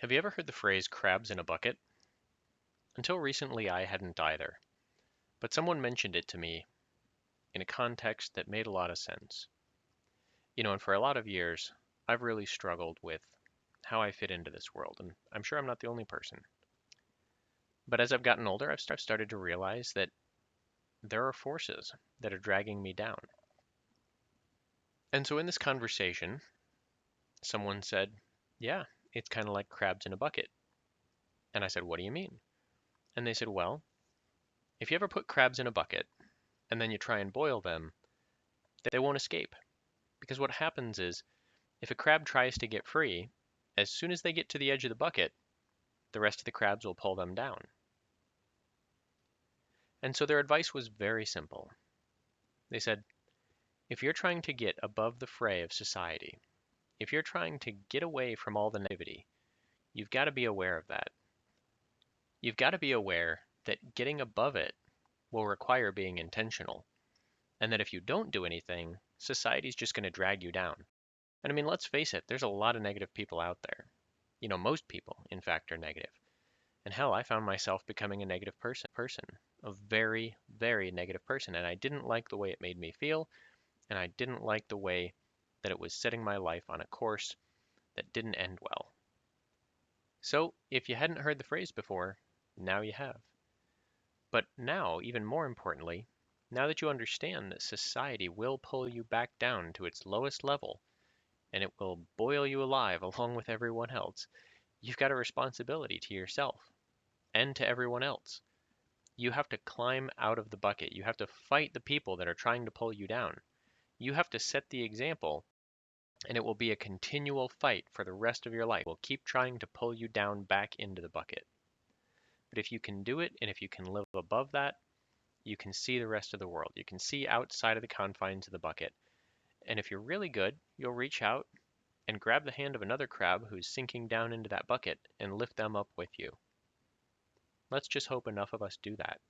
Have you ever heard the phrase crabs in a bucket? Until recently, I hadn't either, but someone mentioned it to me in a context that made a lot of sense. And for a lot of years, I've really struggled with how I fit into this world, and I'm sure I'm not the only person. But as I've gotten older, I've started to realize that there are forces that are dragging me down. And so in this conversation, someone said, "Yeah, it's kind of like crabs in a bucket." And I said, "What do you mean?" And they said, "Well, if you ever put crabs in a bucket and then you try and boil them, they won't escape. Because what happens is, if a crab tries to get free, as soon as they get to the edge of the bucket, the rest of the crabs will pull them down." And so their advice was very simple. They said, if you're trying to get above the fray of society, if you're trying to get away from all the negativity, you've got to be aware of that. You've got to be aware that getting above it will require being intentional, and that if you don't do anything, society's just going to drag you down. And I mean, let's face it, there's a lot of negative people out there. Most people, in fact, are negative. And hell, I found myself becoming a negative person, a very, very negative person. And I didn't like the way it made me feel, and I didn't like the way that it was setting my life on a course that didn't end well. So, if you hadn't heard the phrase before, now you have. But now, even more importantly, now that you understand that society will pull you back down to its lowest level, and it will boil you alive along with everyone else, you've got a responsibility to yourself and to everyone else. You have to climb out of the bucket. You have to fight the people that are trying to pull you down. You have to set the example, and it will be a continual fight for the rest of your life. It will keep trying to pull you down back into the bucket. But if you can do it, and if you can live above that, you can see the rest of the world. You can see outside of the confines of the bucket. And if you're really good, you'll reach out and grab the hand of another crab who's sinking down into that bucket and lift them up with you. Let's just hope enough of us do that.